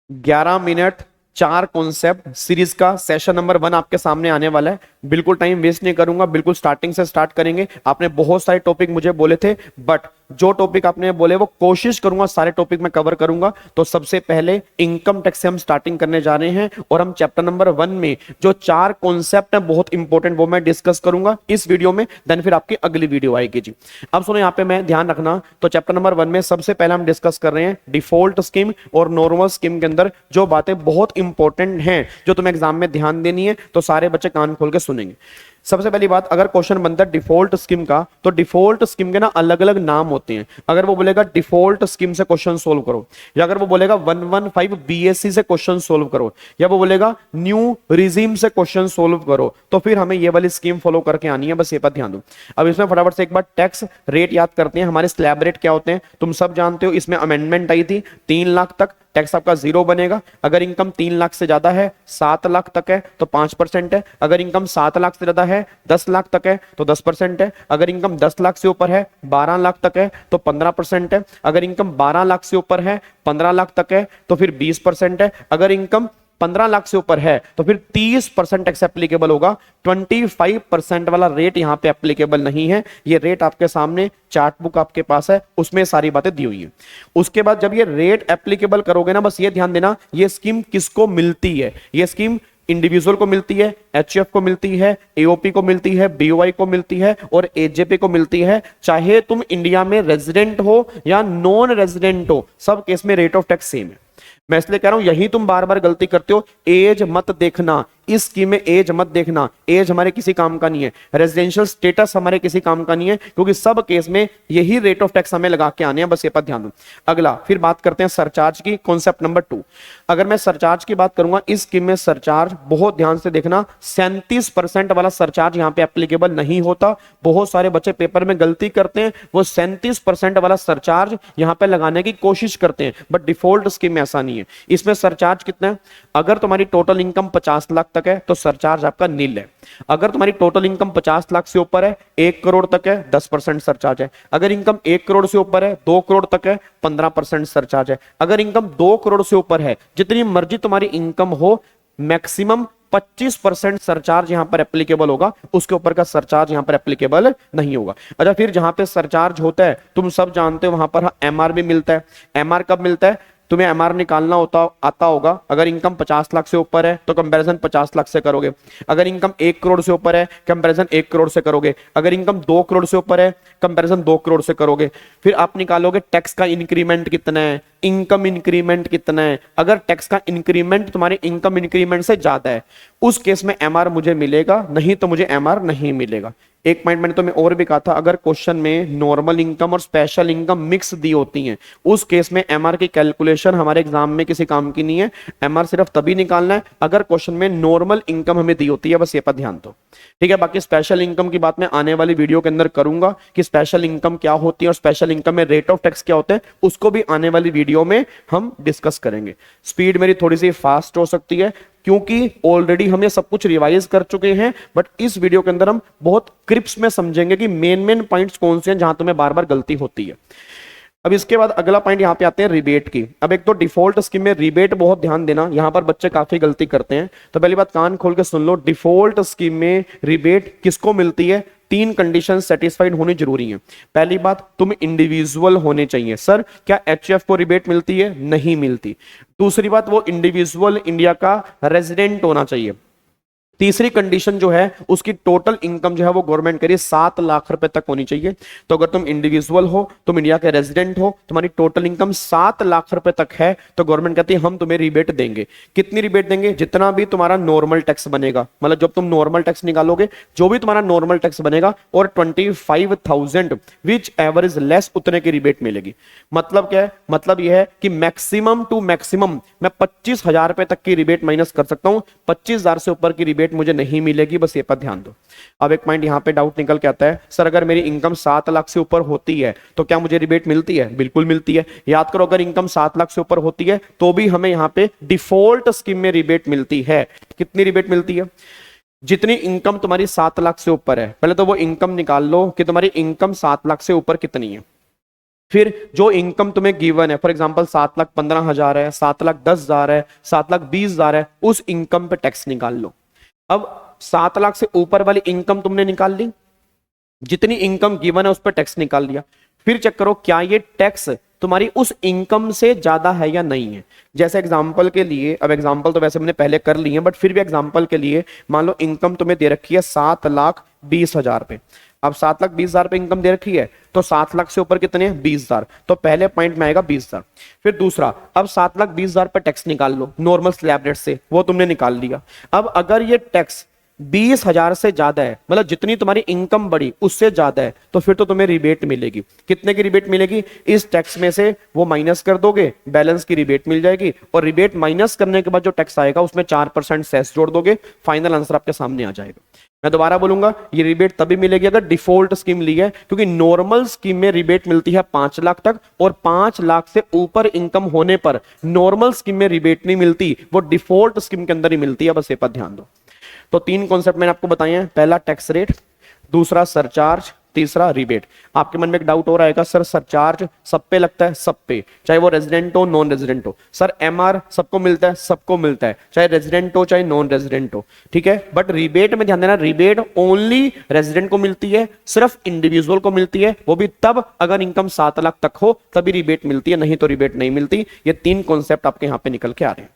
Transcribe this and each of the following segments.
11 minute 4 concept series का session number 1 आपके सामने आने वाला है। बिल्कुल टाइम वेस्ट नहीं करूंगा, बिल्कुल स्टार्टिंग से स्टार्ट करेंगे। आपने बहुत सारे टॉपिक मुझे बोले थे, बट जो टॉपिक आपने बोले वो कोशिश करूंगा सारे टॉपिक में कवर करूंगा। तो सबसे पहले इनकम टैक्स से हम स्टार्टिंग करने जा रहे हैं और हम चैप्टर नंबर 1 में जो 4 कॉन्सेप्ट है बहुत इंपॉर्टेंट, वो मैं डिस्कस करूंगा इस वीडियो में। देन फिर आपकी अगली वीडियो आएगी जी। अब सुनो यहाँ पे मैं ध्यान रखना, तो चैप्टर नंबर 1 में सबसे पहले हम डिस्कस कर रहे हैं डिफॉल्ट स्कीम और नॉर्मल स्कीम के अंदर जो बातें बहुत इंपॉर्टेंट हैं, जो तुम्हें एग्जाम में ध्यान देनी है। तो सारे बच्चे कान खोल के सुनेंगे। सबसे पहली बात, अगर क्वेश्चन बनता है डिफॉल्ट स्कीम का, तो डिफॉल्ट स्कीम के ना अलग अलग नाम होते हैं। अगर वो बोलेगा डिफॉल्ट स्कीम से क्वेश्चन सोल्व करो, या अगर वो बोलेगा 115 बीएससी से क्वेश्चन सोल्व करो, या वो बोलेगा न्यू रिजीम से क्वेश्चन सोल्व करो, तो फिर हमें ये वाली स्कीम फॉलो करके आनी है। बस ये पर ध्यान दो। अब इसमें फटाफट से एक बार टैक्स रेट याद करते हैं। हमारे स्लैब रेट क्या होते हैं तुम सब जानते हो। इसमें अमेंडमेंट आई थी 3 लाख तक टैक्स आपका 0 बनेगा। अगर इनकम 3 लाख से ज्यादा है, 7 लाख तक है तो 5% है। अगर इनकम 7 लाख से ज्यादा है, 10 लाख तक है तो 10% है। अगर इनकम 10 लाख से ऊपर है, 12 लाख तक है तो 15% है। अगर इनकम 12 लाख से ऊपर है, 15 लाख तक है तो फिर 20% है। अगर इनकम 15 लाख से ऊपर है तो फिर 30% टैक्स एप्लीकेबल होगा। 25% वाला रेट यहां पे एप्लीकेबल नहीं है। ये रेट आपके सामने चार्ट बुक आपके पास है, उसमें सारी बातें दी हुई है। उसके बाद जब ये रेट एप्लीकेबल करोगे ना, बस ये ध्यान देना, ये स्कीम किसको मिलती है। ये स्कीम इंडिविजुअल को मिलती है, एचएफ को मिलती है, एओपी को मिलती है, बीओआई को मिलती है और एजेपी को मिलती है। चाहे तुम इंडिया में रेजिडेंट हो या नॉन रेजिडेंट हो, सब केस में रेट ऑफ टैक्स सेम है। मैं इसलिए कह रहा हूं, यही तुम बार बार गलती करते हो। एज मत देखना, इस स्कीम में एज मत देखना। एज हमारे किसी काम का नहीं है, रेजिडेंशियल स्टेटस हमारे किसी काम का नहीं है, क्योंकि सब केस में यही रेट ऑफ टैक्स हमें लगा के आने हैं। बस ये पर ध्यान दो। अगला फिर बात करते हैं सरचार्ज की, कॉन्सेप्ट नंबर 2। अगर मैं सरचार्ज की बात करूंगा, इस स्कीम में सरचार्ज बहुत ध्यान से देखना, 37% वाला सरचार्ज यहां पे एप्लीकेबल नहीं होता। बहुत सारे बच्चे पेपर में गलती करते हैं, वो 37% वाला सरचार्ज यहां पे लगाने की कोशिश करते हैं, बट डिफॉल्ट स्कीम में ऐसा नहीं है। इसमें सरचार्ज कितना है, अगर तुम्हारी टोटल इनकम 50 लाख तक है तो सरचार्ज आपका नील है। अगर तुम्हारी टोटल इनकम 50 लाख से ऊपर है, 1 करोड़ तक है, 10% सरचार्ज है। अगर इनकम 1 करोड़ से ऊपर है, 2 करोड़ तक है, 15% सरचार्ज है। अगर इनकम 2 करोड़ से ऊपर है, जितनी मर्जी तुम्हारी इनकम हो, मैक्सिमम 25% सरचार्ज यहां पर एप्लीकेबल होगा। उसके ऊपर का सरचार्ज यहां पर एप्लीकेबल नहीं होगा। अच्छा, फिर जहां पे सरचार्ज होता है तुम सब जानते हो, वहां पर एमआर भी मिलता है। एमआर कब मिलता है, तुम्हें एमआर निकालना होता आता होगा। अगर इनकम 50 लाख से ऊपर है तो कंपैरिजन 50 लाख से करोगे। अगर इनकम 1 करोड़ से ऊपर है, कंपैरिजन 1 करोड़ से करोगे। अगर इनकम 2 करोड़ से ऊपर है, कंपैरिजन 2 करोड़ से करोगे। फिर आप निकालोगे टैक्स का इंक्रीमेंट कितना है, इनकम इंक्रीमेंट कितना है। अगर टैक्स का इंक्रीमेंट तुम्हारे इनकम इंक्रीमेंट से ज्यादा है, उस केस में एमआर मुझे मिलेगा, नहीं तो मुझे एमआर नहीं मिलेगा। एक पॉइंट मैंने तुम्हें और भी कहा था, अगर क्वेश्चन में नॉर्मल इनकम और स्पेशल इनकम मिक्स दी होती हैं, उस केस में एमआर की कैलकुलेशन हमारे एग्जाम में किसी काम की नहीं है। एमआर सिर्फ तभी निकालना है अगर क्वेश्चन में नॉर्मल इनकम हमें दी होती है। बस ये पर ध्यान दो, ठीक है। बाकी स्पेशल इनकम की बात मैं आने वाली वीडियो के अंदर करूंगा कि स्पेशल इनकम क्या होती है और स्पेशल इनकम में रेट ऑफ टैक्स क्या होता है, उसको भी आने वाली वीडियो में हम डिस्कस करेंगे। स्पीड मेरी थोड़ी सी फास्ट हो सकती है क्योंकि ऑलरेडी हम ये सब कुछ रिवाइज कर चुके हैं, बट इस वीडियो के अंदर हम बहुत क्रिप्स में समझेंगे कि मेन पॉइंट्स कौन से हैं जहां तुम्हें बार बार गलती होती है। अब इसके बाद अगला पॉइंट यहां पे आते हैं रिबेट की। अब एक तो डिफॉल्ट स्कीम में रिबेट बहुत ध्यान देना, यहां पर बच्चे काफी गलती करते हैं। तो पहली बात कान खोल के सुन लो, डिफॉल्ट स्कीम में रिबेट किसको मिलती है। 3 कंडीशन सेटिस्फाइड होनी जरूरी है। पहली बात, तुम इंडिविजुअल होने चाहिए। सर क्या एचएफ को रिबेट मिलती है, नहीं मिलती। दूसरी बात, वो इंडिविजुअल इंडिया का रेजिडेंट होना चाहिए। तीसरी कंडीशन जो है, उसकी टोटल इनकम जो है वो गवर्नमेंट करिए 7 लाख रुपए तक होनी चाहिए। तो अगर तुम इंडिविजुअल हो, तुम इंडिया के रेजिडेंट हो, तुम्हारी टोटल इनकम 7 लाख रुपए तक है, तो गवर्नमेंट कहती है हम तुम्हें रिबेट देंगे। कितनी रिबेट देंगे, जितना भी तुम्हारा नॉर्मल टैक्स बनेगा, मतलब जब तुम नॉर्मल टैक्स निकालोगे, जो भी तुम्हारा नॉर्मल टैक्स बनेगा, और 25,000 विच एवर इज लेस, उतने की रिबेट मिलेगी। मतलब क्या है, मतलब यह है कि मैक्सिमम टू मैक्सिमम मैं 25,000 रुपए तक की रिबेट माइनस कर सकता हूं। 25,000 से ऊपर की रिबेट मुझे नहीं मिलेगी। बस ये पर ध्यान दो। अब एक पॉइंट यहां पे डाउट निकल के आता है, सर अगर मेरी इनकम 7 लाख से ऊपर होती है तो क्या मुझे रिबेट मिलती है। बिल्कुल मिलती है। याद करो, अगर इनकम 7 लाख से ऊपर होती है तो भी हमें यहां पे डिफॉल्ट स्कीम में रिबेट मिलती है। कितनी रिबेट मिलती है, जितनी इनकम तुम्हारी 7 लाख से ऊपर है। पहले तो वो इनकम निकाल लो कि तुम्हारी इनकम 7 लाख से ऊपर कितनी है। फिर जो इनकम तुम्हें गिवन है, फॉर एग्जांपल 7,15,000 है, 7,10,000 है, 7,20,000 है, उस इनकम पे टैक्स निकाल लो। अब 7 लाख से ऊपर वाली इनकम तुमने निकाल ली, जितनी इनकम गिवन है उस पर टैक्स निकाल लिया। फिर चेक करो क्या ये टैक्स तुम्हारी उस इनकम से ज्यादा है या नहीं है। जैसे एग्जांपल के लिए, अब एग्जांपल तो वैसे मैंने पहले कर ली है, बट फिर भी एग्जांपल के लिए मान लो इनकम तुम्हें दे रखी है 7,20,000 पे। अब 7,20,000 पे इनकम दे रखी है, तो 7 लाख से ऊपर कितने हैं? 20,000। तो पहले पॉइंट में आएगा 20,000। फिर दूसरा, अब 7,20,000 पे टैक्स निकाल लो नॉर्मल स्लैब रेट से, वो तुमने निकाल लिया। अब अगर ये टैक्स 20,000 से ज्यादा है, मतलब जितनी तुम्हारी इनकम बढ़ी उससे ज्यादा है, तो फिर तो तुम्हें रिबेट मिलेगी। कितने की रिबेट मिलेगी? इस टैक्स में से वो माइनस कर दोगे, बैलेंस की रिबेट मिल जाएगी, और रिबेट माइनस करने के बाद जो टैक्स आएगा उसमें 4% सेस जोड़ दोगे, फाइनल आंसर आपके सामने आ जाएगा। मैं दोबारा बोलूंगा, ये रिबेट तभी मिलेगी अगर डिफॉल्ट स्कीम ली है, क्योंकि नॉर्मल स्कीम में रिबेट मिलती है 5 लाख तक, और 5 लाख से ऊपर इनकम होने पर नॉर्मल स्कीम में रिबेट नहीं मिलती, वो डिफॉल्ट स्कीम के अंदर ही मिलती है। बस ये पर ध्यान दो। तो 3 कॉन्सेप्ट मैंने आपको बताए हैं, पहला टैक्स रेट, दूसरा सरचार्ज, तीसरा रिबेट। आपके मन में एक डाउट हो रहा है, सर सरचार्ज सब पे लगता है? सब पे, चाहे वो रेजिडेंट हो नॉन रेजिडेंट हो। सर एमआर सबको मिलता है? सबको मिलता है, चाहे रेजिडेंट हो चाहे नॉन रेजिडेंट हो, ठीक है। बट रिबेट में ध्यान देना, रिबेट ओनली रेजिडेंट को मिलती है, सिर्फ इंडिविजुअल को मिलती है, वो भी तब अगर इनकम 7 लाख तक हो तभी रिबेट मिलती है, नहीं तो रिबेट नहीं मिलती। ये 3 कॉन्सेप्ट आपके यहां पे निकल के आ रहे हैं।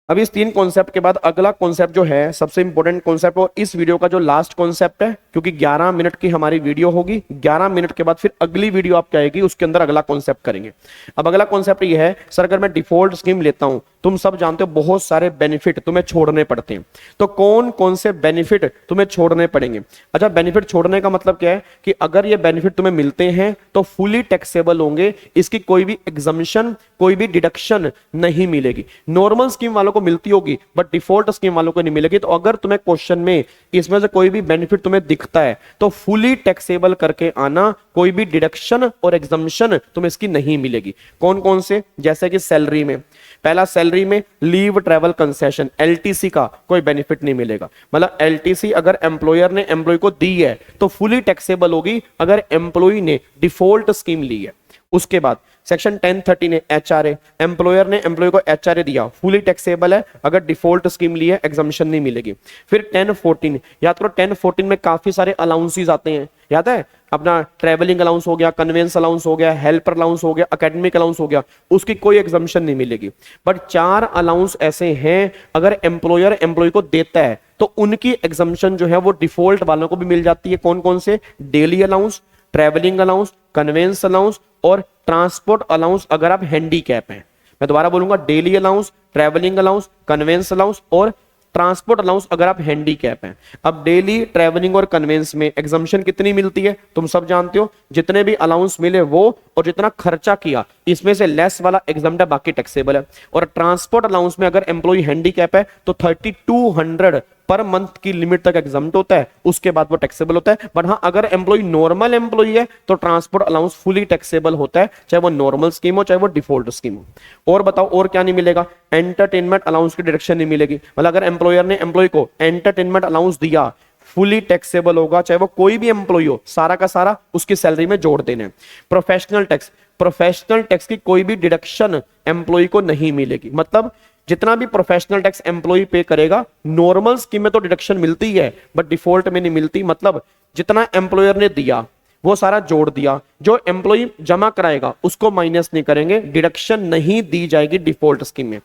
अब इस 3 कॉन्सेप्ट के बाद अगला कॉन्सेप्ट जो है सबसे इंपॉर्टेंट कॉन्सेप्ट, और इस वीडियो का जो लास्ट कॉन्सेप्ट है, क्योंकि 11 मिनट की हमारी वीडियो होगी, 11 मिनट के बाद फिर अगली वीडियो आपकी आएगी, उसके अंदर अगला कॉन्सेप्ट करेंगे। अब अगला कॉन्सेप्ट ये है, सर अगर मैं डिफॉल्ट स्कीम लेता हूं, तुम सब जानते हो बहुत सारे बेनिफिट तुम्हें छोड़ने पड़ते हैं, तो कौन कौन से बेनिफिट तुम्हें छोड़ने पड़ेंगे? अच्छा, बेनिफिट छोड़ने का मतलब क्या है कि अगर ये बेनिफिट तुम्हें मिलते हैं तो फुली टैक्सेबल होंगे, इसकी कोई भी एग्जम्पशन, कोई भी डिडक्शन नहीं मिलेगी। नॉर्मल स्कीम वालों को मिलती होगी बट डिफॉल्ट स्कीम वालों को नहीं मिलेगी। तो अगर तुम्हें क्वेश्चन में इसमें से कोई भी बेनिफिट तुम्हें दिखता है तो फुली टैक्सेबल करके आना, कोई भी डिडक्शन और एग्जम्पशन तुम्हें इसकी नहीं मिलेगी। कौन कौन से? जैसे कि सैलरी में, पहला सैलरी में लीव ट्रैवल कंसेशन, एलटीसी का कोई बेनिफिट नहीं मिलेगा। मतलब एलटीसी अगर एम्प्लॉयर ने एम्प्लॉय को दी है तो फुली टैक्सेबल होगी अगर एम्प्लॉय ने डिफॉल्ट स्कीम ली है। उसके बाद सेक्शन 1013 है एचआरए, एम्प्लॉयर ने एम्प्लॉय को एचआरए दिया, फुली टैक्सेबल है, अगर डिफॉल्ट स्कीम ली है एग्जम्पशन नहीं मिलेगी। फिर 1014, याद करो 1014 में काफी सारे अलाउंसेस आते हैं, याद है अपना ट्रैवलिंग अलाउंस हो गया, कन्वेंस अलाउंस हो गया, हेल्पर अलाउंस हो गया, एकेडमिक अलाउंस हो गया, उसकी कोई एग्जम्पशन नहीं मिलेगी। बट 4 अलाउंस ऐसे हैं अगर एम्प्लॉयर एम्प्लॉय को देता है तो उनकी एग्जम्पशन जो है वो डिफॉल्ट वालों को भी मिल जाती है। कौन कौन से? Daily allowance, travelling allowance, convince allowance और ट्रांसपोर्ट अलाउंस अगर आप हैंडीकैप हैं। मैं दोबारा बोलूंगा, daily allowance, travelling allowance, convince allowance और ट्रांसपोर्ट अलाउंस अगर आप हैंडीकैप हैं। अब डेली, ट्रैवलिंग और कन्वेंस में एग्जम्पशन कितनी मिलती है? तुम सब जानते हो, जितने भी अलाउंस मिले वो, और जितना खर्चा किया इसमें से लेस वाला एग्जम्प्ट है, बाकी टैक्सेबल है। और ट्रांसपोर्ट अलाउंस में अगर एम्प्लॉय हैंडीकैप है तो 3200 पर मंथ की लिमिट तक एग्जम्प्ट होता है, उसके बाद वो टैक्सेबल होता है। बट हाँ, अगर एम्प्लॉय नॉर्मल एम्प्लॉय है तो ट्रांसपोर्ट अलाउंस फुली टैक्सेबल होता है, चाहे वो नॉर्मल स्कीम हो चाहे वो डिफॉल्ट स्कीम हो। और बताओ और क्या नहीं मिलेगा? एंटरटेनमेंट अलाउंस की डिडक्शन नहीं मिलेगी। मतलब अगर एम्प्लॉयर ने एम्प्लॉय को एंटरटेनमेंट अलाउंस दिया, फुली टैक्सेबल होगा, चाहे वो कोई भी एम्प्लॉय हो, सारा का सारा उसकी सैलरी में जोड़ देने। प्रोफेशनल टैक्स, प्रोफेशनल टैक्स की कोई भी डिडक्शन एम्प्लॉय को नहीं मिलेगी। मतलब जितना भी प्रोफेशनल टैक्स एम्प्लॉय पे करेगा, नॉर्मल स्कीम में तो डिडक्शन मिलती है बट डिफॉल्ट में नहीं मिलती। मतलब जितना एम्प्लॉयर ने दिया वो सारा जोड़ दिया, जो एम्प्लॉय जमा कराएगा उसको माइनस नहीं करेंगे, डिडक्शन नहीं दी जाएगी डिफॉल्ट स्कीम में।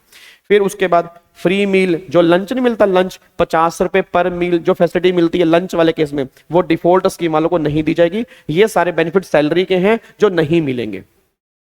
फिर उसके बाद फ्री मील, जो लंच नहीं मिलता, लंच 50 रुपए पर मील जो फैसिलिटी मिलती है लंच वाले केस में, वो डिफॉल्ट स्कीम वालों को नहीं दी जाएगी। ये सारे बेनिफिट सैलरी के हैं जो नहीं मिलेंगे।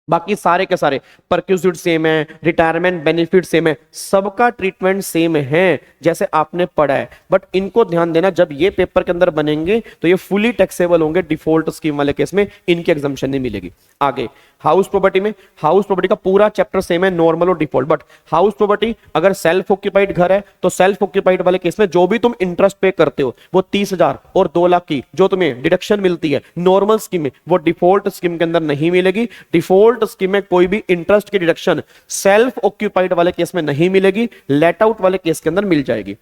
बाकी सारे के सारे परक्यूजिट सेम है, रिटायरमेंट बेनिफिट सेम है, सबका ट्रीटमेंट सेम है जैसे आपने पढ़ा है। बट इनको ध्यान देना, जब ये पेपर के अंदर बनेंगे तो ये फुली टैक्सेबल होंगे डिफॉल्ट स्कीम वाले केस में, इनकी एग्जम्पशन नहीं मिलेगी। आगे हाउस प्रॉपर्टी में हाउस प्रॉपर्टी का पूरा चैप्टर सेम है, नॉर्मल और डिफॉल्ट, बट हाउस प्रॉपर्टी अगर सेल्फ ऑक्यूपाइड घर है तो सेल्फ ऑक्यूपाइड वाले केस में जो भी तुम इंटरेस्ट पे करते हो वो 30,000 और 2 लाख की जो तुम्हें डिडक्शन मिलती है नॉर्मल स्कीम में, वो डिफॉल्ट स्कीम के अंदर नहीं मिलेगी। डिफॉल्ट स्कीम में कोई भी इंटरेस्ट की डिडक्शन सेल्फ ऑक्यूपाइड वाले केस में नहीं मिलेगी, लेट आउट वाले केस के अंदर मिल जाएगी।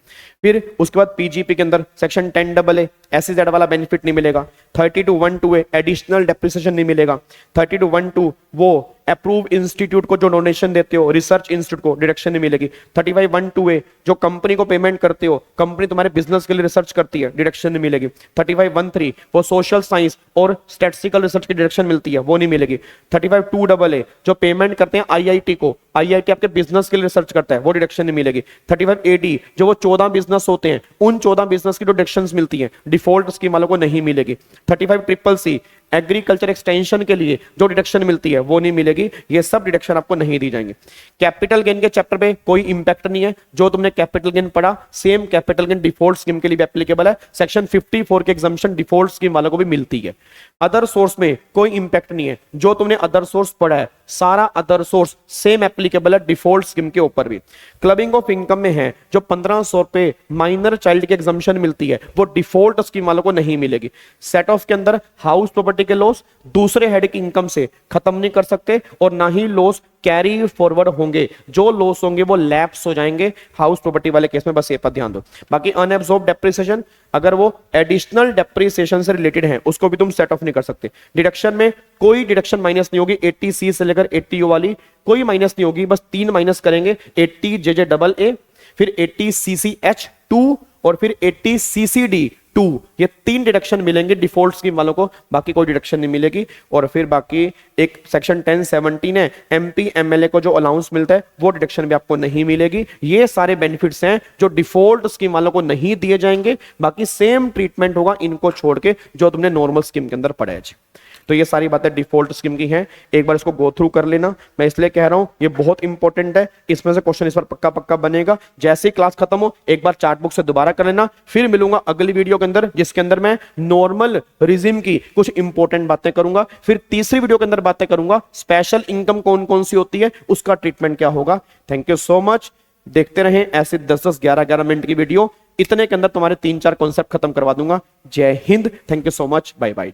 फिर उसके बाद पीजीपी के अंदर सेक्शन 10AA एसईजेड वाला बेनिफिट नहीं मिलेगा। 32(1)(2)A एडिशनल डेप्रिसिएशन नहीं मिलेगा। 32(1)(2) वो अप्रूव इंस्टीट्यूट को जो डोनेशन देते हो, रिसर्च इंस्टीट्यूट को, डिडक्शन नहीं मिलेगी। 35(1)(2)A जो कंपनी को पेमेंट करते हो, कंपनी तुम्हारे बिजनेस के लिए रिसर्च करती है, डिडक्शन नहीं मिलेगी। 35(1)(3) वो सोशल साइंस और स्टैटिस्टिकल रिसर्च की डिडक्शन मिलती है, वो नहीं मिलेगी। 35(2)AA जो पेमेंट करते हैं आईआईटी को, आईआईटी आपके बिजनेस के लिए रिसर्च करता है, वो डिडक्शन नहीं मिलेगी। 35(AD) जो वो 14 बिजनेस होते हैं, उन 14 बिजनेस की जो डिडक्शंस मिलती हैं डिफॉल्ट स्कीम वालों को नहीं मिलेगी। 35(CCC) एग्रीकल्चर एक्सटेंशन के लिए जो डिडक्शन मिलती है वो नहीं मिलेगी। ये सब डिडक्शन आपको नहीं दी जाएंगे। कैपिटल गेन के चैप्टर पे कोई इंपैक्ट नहीं है, जो तुमने कैपिटल गेन पढ़ा same capital gain default scheme के लिए भी एप्लीकेबल है। सेक्शन 54 के एग्जाम्पशन डिफॉल्ट स्कीम वालों को भी मिलती है। अदर सोर्स में कोई इंपैक्ट नहीं है, जो तुमने अदर सोर्स पढ़ा है सारा अदर सोर्स सेम एप्लीकेबल है डिफॉल्ट स्कीम के ऊपर भी। क्लबिंग ऑफ इनकम में है जो 1500 रुपए माइनर चाइल्ड की एग्जाम्पशन मिलती है, वो डिफॉल्ट स्कीम वालों को नहीं मिलेगी। सेट ऑफ के अंदर हाउस प्रॉपर्टी के लॉस दूसरे हेड की इनकम से खत्म नहीं कर सकते और ना ही लॉस कैरी फॉरवर्ड होंगे, जो लॉस होंगे वो लैप्स हो जाएंगे हाउस प्रॉपर्टी वाले केस में, बस ये पर ध्यान दो। बाकी अनएब्सॉर्ब डेप्रिसिएशन अगर वो एडिशनल डेप्रिसिएशन से रिलेटेड है उसको भी तुम सेट ऑफ नहीं कर सकते। डिडक्शन में कोई डिडक्शन माइनस नहीं होगी, 80C से लेकर 80U वाली कोई माइनस नहीं होगी, बस 3 माइनस करेंगे, 80JJAA फिर 80CCH2 और फिर 80CCD2, ये 3 डिडक्शन मिलेंगे डिफॉल्ट स्कीम वालों को, बाकी कोई डिडक्शन नहीं मिलेगी। और फिर बाकी एक सेक्शन 1017 है MP MLA को जो अलाउंस मिलता है वो डिडक्शन भी आपको नहीं मिलेगी। ये सारे बेनिफिट्स हैं जो डिफॉल्ट स्कीम वालों को नहीं दिए जाएंगे, बाकी सेम ट्रीटमेंट होगा इनको छोड़ के जो तुमने नॉर्मल स्कीम के अंदर पढ़ा है। तो ये सारी बातें डिफॉल्ट स्कीम की हैं, एक बार इसको गो थ्रू कर लेना। मैं इसलिए कह रहा हूं ये बहुत इंपॉर्टेंट है, इसमें से क्वेश्चन इस बार पक्का पक्का बनेगा। जैसे ही क्लास खत्म हो एक बार चार्ट बुक से दोबारा कर लेना, फिर मिलूंगा अगली वीडियो के अंदर जिसके अंदर मैं नॉर्मल रिजिम की कुछ इंपॉर्टेंट बातें करूंगा। फिर तीसरी वीडियो के अंदर बातें करूंगा स्पेशल इनकम कौन कौन सी होती है, उसका ट्रीटमेंट क्या होगा। Thank you so much. देखते रहें ऐसे 10-10, 11-11 मिनट की वीडियो, इतने के अंदर तुम्हारे 3-4 कॉन्सेप्ट खत्म करवा दूंगा। जय हिंद, thank you so much, bye bye.